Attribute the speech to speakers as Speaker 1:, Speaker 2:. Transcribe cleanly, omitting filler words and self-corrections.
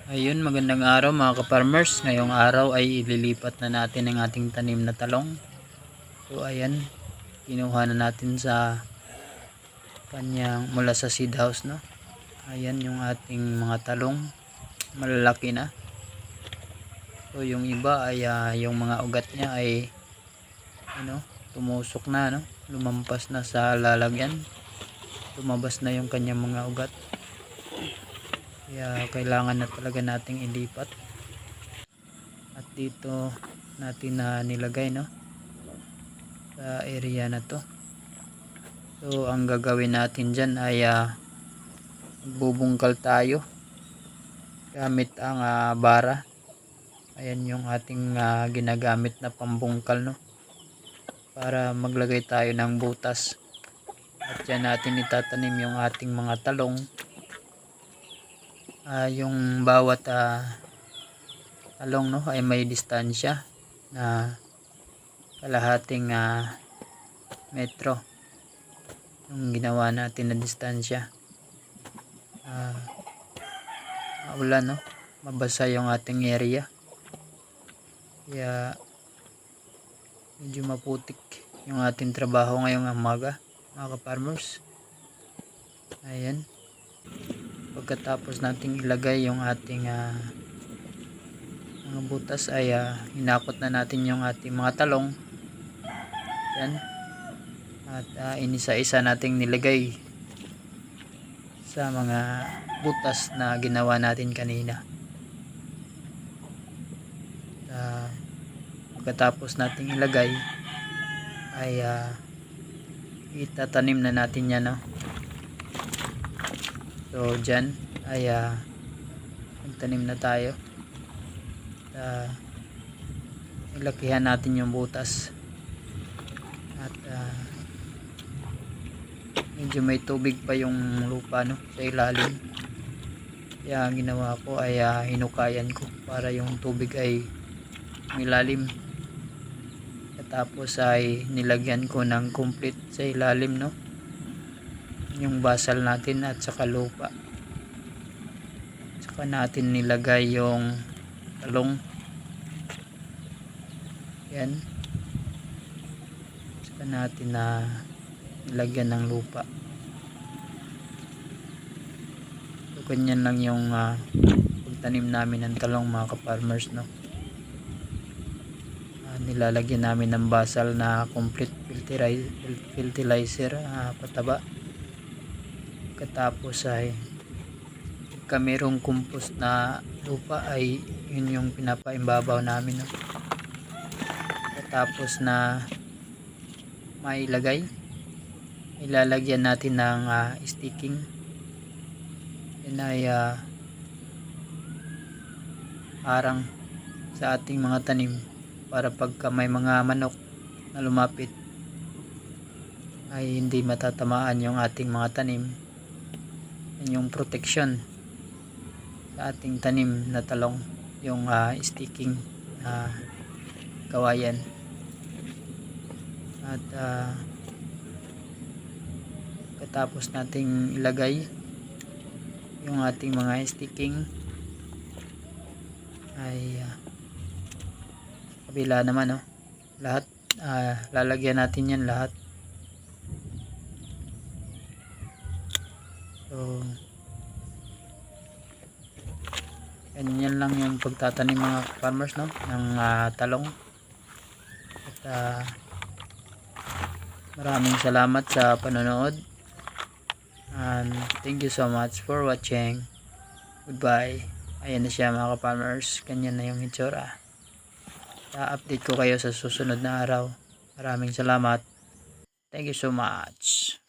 Speaker 1: Ayun, magandang araw mga ka-farmers. Ngayong araw ay ililipat na natin ang ating tanim na talong. So ayan, kinuha na natin sa kanyang mula sa seed house, no. Ayan yung ating mga talong, malalaki na. So yung iba ay yung mga ugat niya ay tumusok na, no. Lumampas na sa lalagyan. Tumabas na yung kanyang mga ugat. Kaya kailangan na talaga nating ilipat. At dito natin na nilagay, no, sa area na to. So ang gagawin natin dyan ay bubungkal tayo gamit ang bara. Ayan yung ating ginagamit na pambungkal, no, para maglagay tayo ng butas. At dyan natin itatanim yung ating mga talong. Yung bawat talong, no, ay may distansya na kalahating metro yung ginawa natin na distansya. Maulan, no, mabasa yung ating area, kaya medyo maputik yung ating trabaho ngayong umaga mga ka-farmers. Ayan, pagkatapos nating ilagay yung ating mga butas ay hinakot na natin yung ating mga talong. Yan. At inisa-isa nating nilagay sa mga butas na ginawa natin kanina. Pagkatapos nating ilagay ay itatanim na natin yan, no? So dyan ay magtanim na tayo. Ilakihan natin yung butas. At medyo may tubig pa yung lupa, no, sa ilalim. Kaya ang ginawa ko ay hinukayan ko para yung tubig ay milalim. Tapos ay nilagyan ko ng complete sa ilalim, no, yung basal natin at saka lupa. Saka natin nilagay yung talong. Yan. Saka natin nilagyan ng lupa. So ganyan lang yung pagtanim namin ng talong mga ka-farmers, no. Nilalagyan namin ng basal na complete fertilizer, pataba. Katapos ay pagka mayroong compost na lupa ay yun yung pinapaimbabaw namin, no. Katapos na mailagay, ilalagyan natin ng sticking. Yan ay harang sa ating mga tanim para pagka may mga manok na lumapit ay hindi matatamaan yung ating mga tanim. Yan yung protection sa ating tanim na talong, yung sticking na kawayan. At katapos nating ilagay yung ating mga sticking ay kabila naman, no, lahat lalagyan natin yan lahat. So yan lang yung pagtatanim mga farmers, no, ng talong. At maraming salamat sa panonood, and thank you so much for watching. Goodbye. Ayan na siya mga ka-farmers, ganyan na yung itsura. Update ko kayo sa susunod na araw. Maraming salamat. Thank you so much.